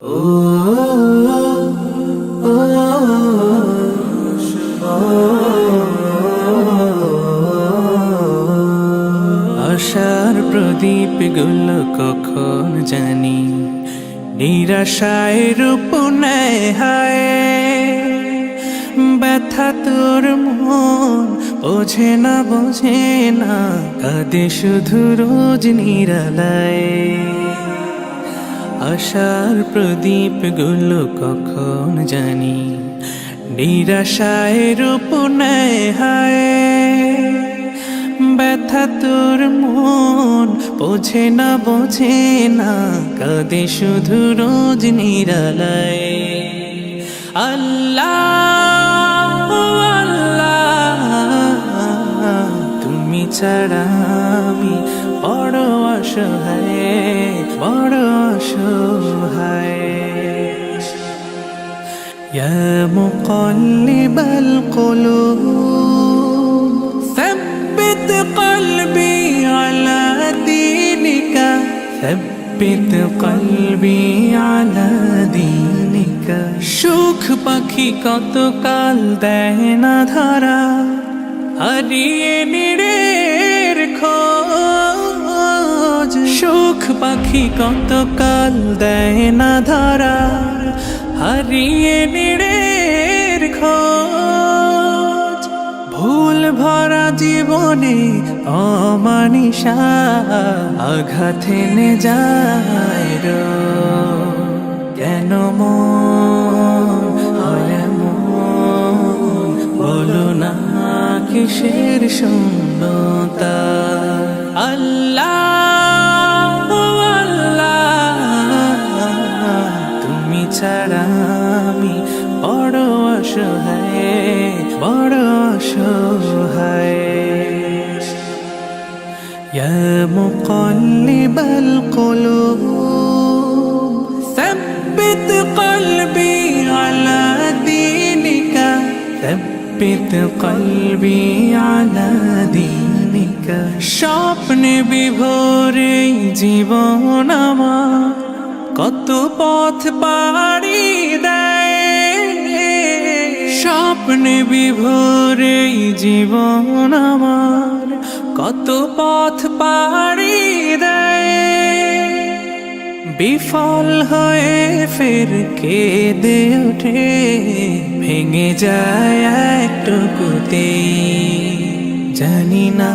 আশার প্রদীপ গুলো কখন জানি নিরাশায় রূপ নেয় হায়। ব্যথা তোর মন বোঝে না কাঁদে শুধু রোজ নিরালায়। আশার প্রদীপ গুলো কখন জানি নিরাশায় রূপ নেয় হায়। ব্যথা তোর মন বোঝে না কাঁদে শুধু রোজ নিরালায়। আল্লাহ আল্লাহ তুমি ছাড়া আমি বড় অসহায়। ইয়া মুকাল্লিবাল কুলুব ثبت قلبي على دينك ثبت قلبي على دينك। সুখ পাখি কত কাল দেয় না ধরা হারিয়ে নিরের খোঁজ। সুখ পাখি কত কাল দেয় না ধরা হারিয়ে নিরের খোঁজ। ভুল ভরা জীবনে অমানিসা আঘাত এনে যায় কেন মন হয় এমন বলো না কিসের শূন্যতা। আল্লাহ আল্লাহ তুমি ছাড়া আমি বড় অসহায়। ইয়া মুকাল্লিবাল কুলুব ثبت قلبي على دينك ثبت قلبي على دينك। স্বপ্নে বিভোরে জীবন আমার কত পথ পাড়ি দেয়। স্বপ্নে বিভোরে জীবন আমার কত পথ পাড়ি দেয়। বিফল হয়ে ফের কেঁদে ওঠে ভেঙে যায় একটুকুতেই। জানি না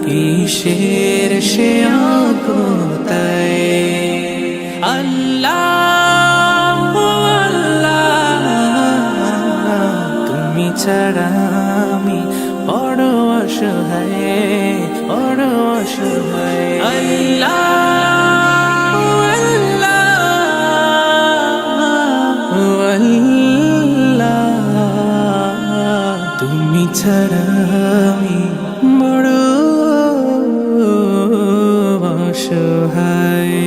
কিসের সে আকুতায়। আল্লাহ আল্লাহ তুমি ছাড়া আমি বড় অসহায়। আল্লাহ আল্লাহ তুমি ছাড়া আমি বড় অসহায়।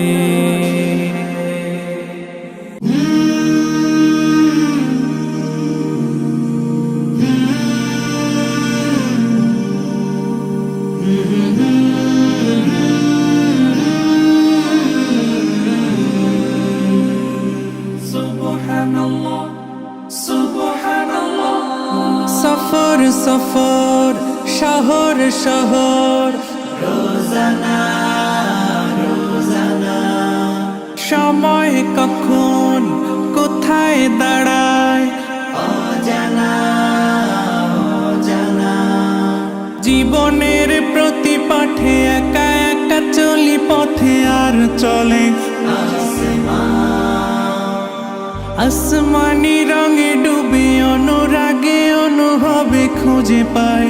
সফর সফর শহর শহর রোজানা সময় কখন কোথায় দাঁড়ায় অজানা। জীবনের প্রতি পাঠে একা একা চলি পথে আর চলে আসমানি রঙে ডুবে অনুরাগে অনুভবে খুঁজে পাই।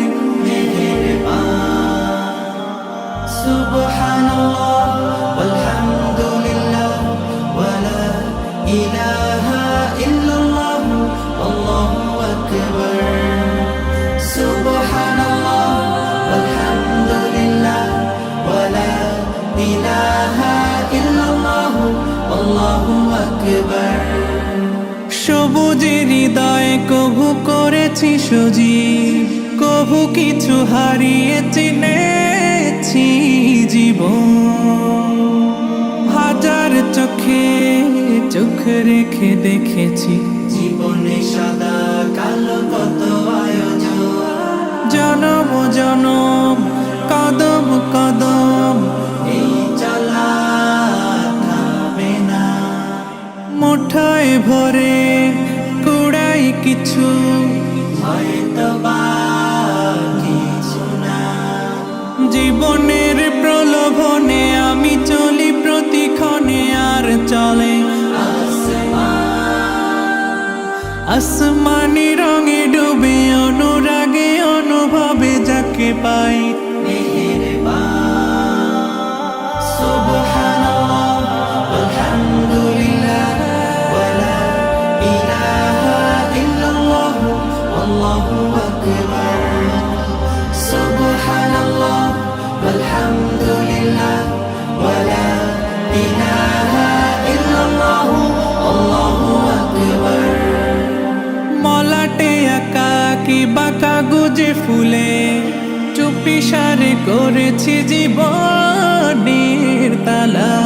সুবহানাল্লাহ ওয়ালহামদুলিল্লাহ ওয়ালা ইলাহা ইল্লাল্লাহ আল্লাহু আকবার। সুবহানাল্লাহ ওয়ালহামদুলিল্লাহ ওয়ালা ইলাহা ইল্লাল্লাহ আল্লাহু আকবার। সবুজের হৃদয় কভু করেছি সজীব, কভু কিছু হারিয়ে চিনেছি জীবন। চোখ রেখে দেখেছি জীবনে সাদা কালো কত আয়োজন, জনম জনম কদম কদম এই চলা থামে না। মুঠোয় ভরে কুড়াই কিছু হয়তো বা কিছু না, জীবনের প্রলোভনে আমি চলি প্রতিক্ষণে আর চলে আসমানি রঙে ডুবে অনুরাগে অনুভবে যাকে পাই সুবহানাল্লাহ আলহামদুলিল্লাহ ওয়ালা ইলাহা ইল্লাল্লাহ আল্লাহু আকবার। সুবহানাল্লাহ আলহামদুলিল্লাহ ওয়ালা ইলাহা ইল্লাল্লাহ আল্লাহু আকবার। মলাটে আঁকা কি বাঁকা গুজে ফুলে চুপি সারে করেছি জীবনের তালা,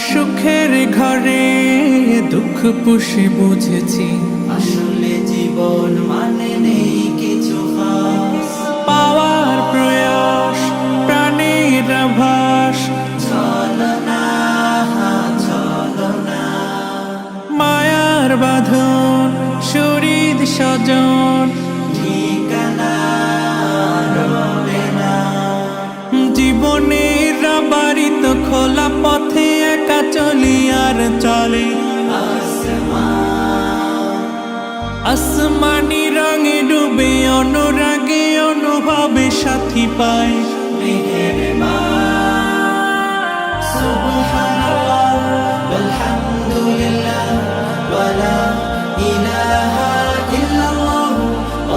সুখের ঘরে দুঃখ পুষে বুঝেছি আসলে জীবন মানে নেই কিছু খাস, পাওয়ার প্রয়াস প্রাণের আভাস চলো না চলো না, মায়ার বাঁধন শরীর স্বজন ঠিকানা রবে না। জীবনের বাড়িত খোলা পথে একা চলি আর চলে আসমানি রঙে ডুবে অনুরাগে অনুভবে সাথী পাই সুবহানাল্লাহ আলহামদুলিল্লাহ ওয়ালা ইলাহা ইল্লাল্লাহ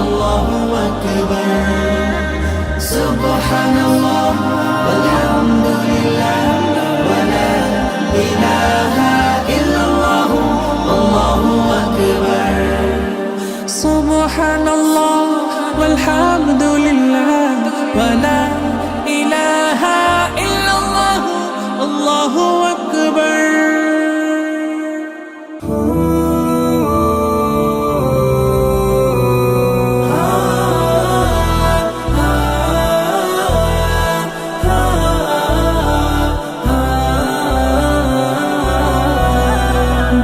আল্লাহু আকবার। সুবহানাল্লাহ আলহামদুলিল্লাহ ওয়ালা ইলাহা ইল্লাল্লাহ আল্লাহু আকবার। সুবহানাল্লাহ ওয়ালহামদুলিল্লাহ ওয়ালা ইলাহা ইল্লাল্লাহ আল্লাহু আকবার।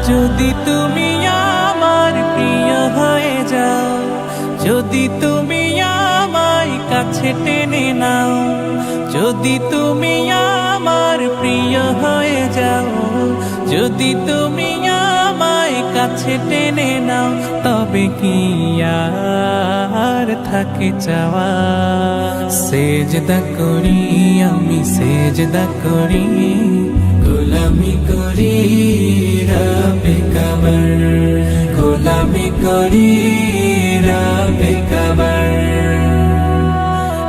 যদি তুমি আমার প্রিয় হয়ে যাও, যদি তুমি আমায় কাছে টেনে নাও, যদি তুমি আমার প্রিয় হয়ে যাও, যদি তুমি আমায় কাছে টেনে নাও, তবে কি আর থাকে চাওয়া। সেজদা করি আমি সেজদা করি, গোলামি করি রবে কবর, গোলামি করি রবে কবর।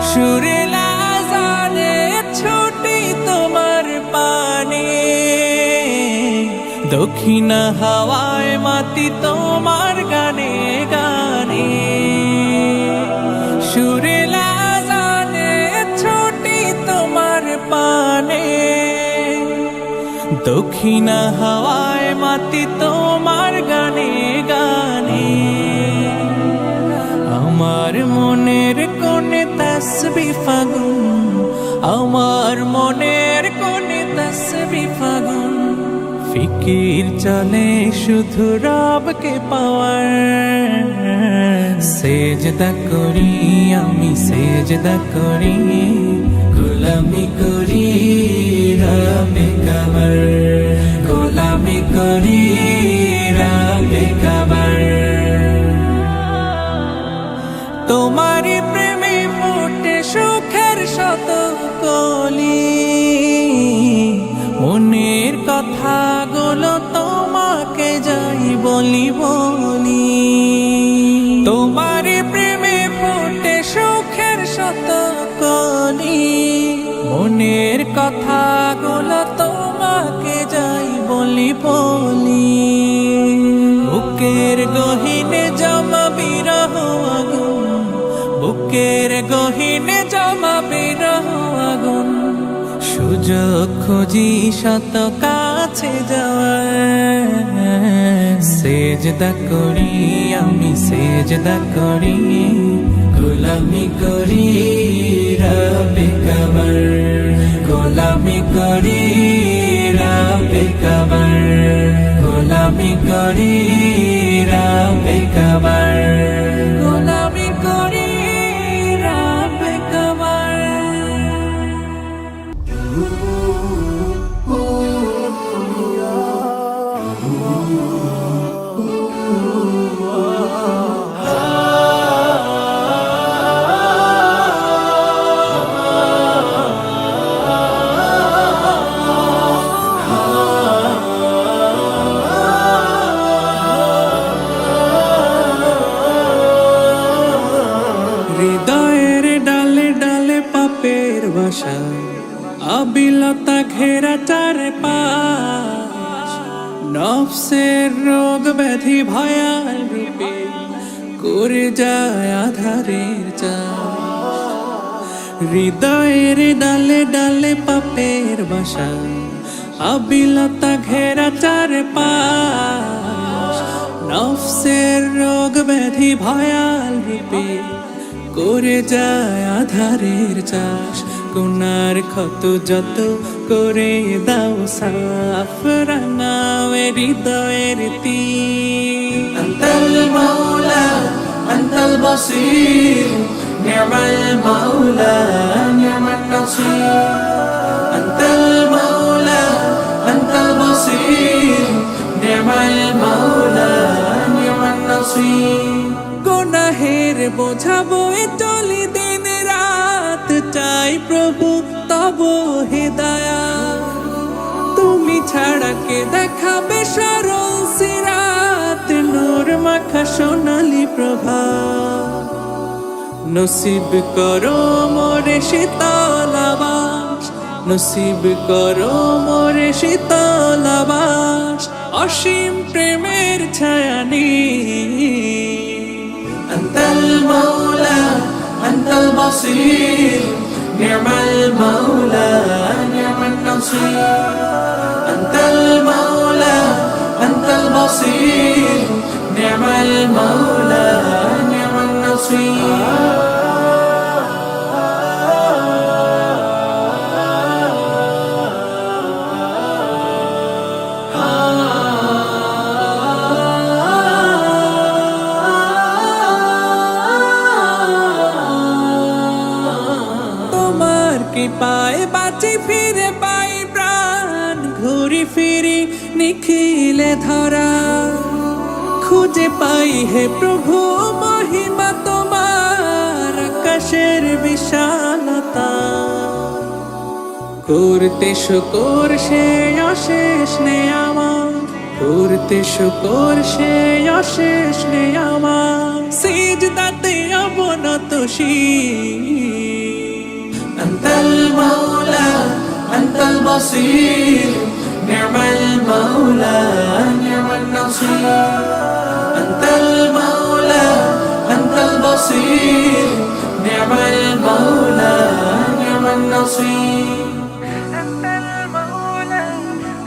সুরে লাজানে ছুটি তোমার পানে, দক্ষিণা হাওয়ায় মাতি তোমার গানে গানে। সুরে লাজানে ছুটি তোমার পানে, দক্ষিণা হাওয়ায় মাতি তোমার গানে গানে। আমার মনের কোণে তাসবিহ ফাগুন, আমার মনের কোণে তাসবিহ ফাগুন, ফিকির চলে শুধু রবকে পাওয়ার। সেজদা করি আমি সেজদা করি, গোলামি করি রবে কবর, গোলামি করি রবে কবর। তোমারি প্রেমে ফুটে সুখের শত কলি, মনের কথাগুলো তোমাকে যাই বলি বলি। তোমারি প্রেমে ফুটে সুখের শত কলি, মনের কথাগুলো তোমাকে যাই বলি বলি। বুকের গহীনে জমা বিরহ আগুন, বুকের গহীনে জমা বিরহ আগুন, সুযোগ খুঁজি শত কাজ কাছে যাওয়ার। সেজদা করি আমি সেজদা করি, গোলামি করি রবে কবর, গোলামি করি রবে কবর, গোলামি করি রবে কবর, গোলামি করি রবে কবর। হৃদয়ের ডালে ডালে পাপের বাসা, আবিলতা ঘেরা চারপাশ, নফসের রোগ ব্যাধি ভয়াল রূপে করে যায় আধারের চাষ। হৃদয়ের ডালে ডালে পাপের বাসা, আবিলতা ঘেরা চারপাশ, নফসের রোগ ব্যাধি ভয়াল রূপে করে যায় আধারের চাষ। গুনার ক্ষত যত করে দাও সাফ, রাঙাওয়ে হৃদয়ের তীর। আনতাল মাওলা আনতাল বাসীর, নি'মাল মাওলা নি'মান নাসীর। আনতাল মাওলা আনতাল বাসীর, নি'মাল মাওলা নি'মান নাসীর। গুনাহের বোঝা বয়ে চলি দিন রাত, চাই প্রভু তব হিদায়াত। তুমি ছাড়া কে দেখাবে সরল সিরাত, নূর মাখা সোনালি প্রভাত। নসিব করো মোরে শীতল আবাস, নসিব করো মোরে শীতল আবাস, অসীম প্রেমের ছায়া নিয়ে। আনতাল মাওলা আনতাল বাসীর, নি'মাল মাওলা নি'মান নাসীর। আনতাল মাওলা আনতাল বাসীর, নি'মাল মাওলা নি'মান নাসীর। পায় বাঁচি ফিরে পাই প্রাণ, ঘুরি ফিরি নিখিলে ধরা, খুঁজে পাই হে প্রভু মহিমা তোমার, আকাশের বিশালতা। করতে শুকর সে অশেষ নেয়ামত, করতে শুকর সে অশেষ নেয়ামত, সিজদাতে অবনত শির। আনতাল মাওলা আনতাল বাসীর, নি'মাল মাওলা নি'মান নাসীর। আনতাল মাওলা আনতাল বাসীর, নি'মাল মাওলা নি'মান নাসীর। আনতাল মাওলা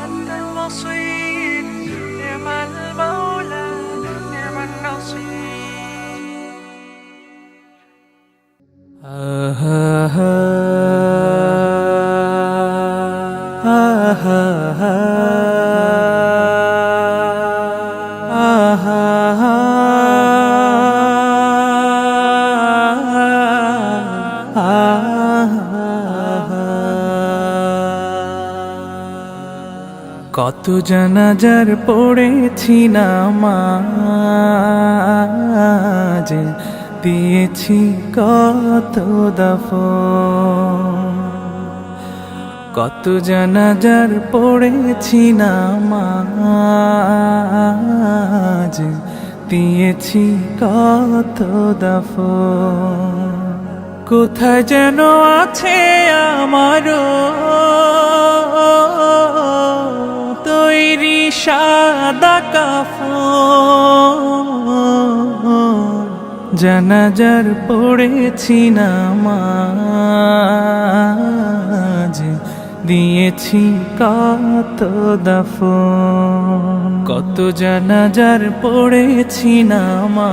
আনতাল বাসীর, নি'মাল মাওলা নি'মান কত জানাজার পড়েছি নামাজ, দিয়েছি কত দাফন। কত জানাজার পড়েছি নামাজ, দিয়েছি কত দাফন। কোথায় যেন আছে আমারও তৈরি সাদা কাফন, জানাজার পড়েছি নামাজ, দিয়েছি কত দাফন, কত জানাজার পড়েছি নামাজ,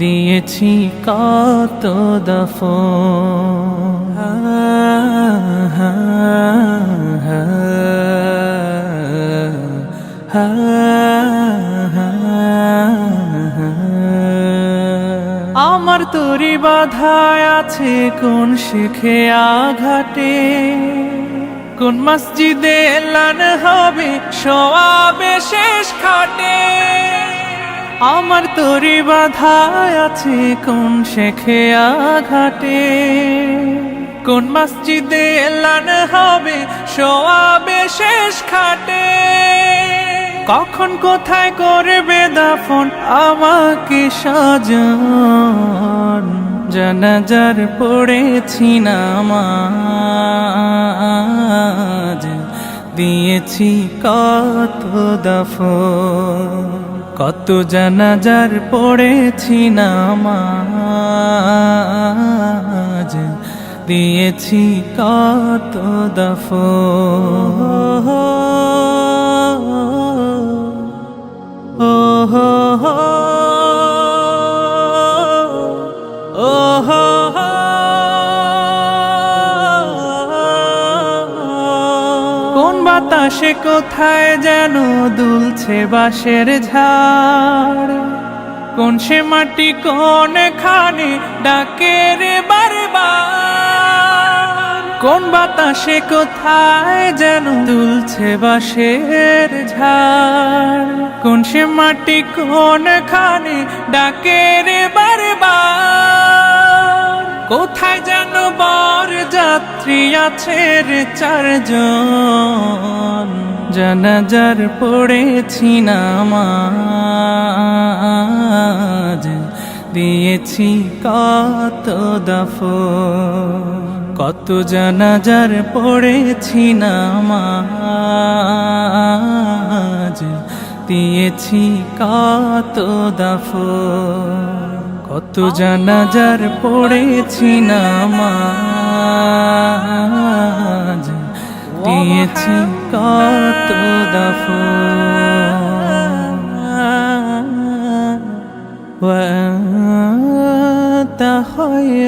দিয়েছি কত দাফন। আমার তরি বাধায় আছে কোন শিখে আঘাটে, কোন মসজিদে এলান হবে সওয়াবে শেষ খাটে। আমার তরি বাধায় আছে কোন শেখে আঘাটে, কোন মসজিদে এলান হবে সওয়াবে শেষ খাটে। কখন কোথায় করবে দাফন আমাকে সাজান, জানাজার পড়েছি নামাজ, দিয়েছি কত দাফন, কত জানাজার পড়েছি নামাজ, দিয়েছি কত দাফন। কোন বাতাসে কোথায় যেন দুলছে বাঁশের ঝাড়, কোন সে মাটি কোন খানে ডাকে রে বারবার। কোন বাতাসে কোথায় যেন দুলছে বাঁশের ঝাড়, কোন সে মাটি কোন খানে ডাকে রে বারবার। কোথায় যেন বর যাত্রী আছে রে চারজন, জানাজার পড়েছি নামাজ, দিয়েছি কত দাফন, কত জানাজার পড়েছি নামাজ, দিয়েছি কত দাফন, কত জানাজার পড়েছি নামাজ, দিয়েছি কত দাফন। وأنت خير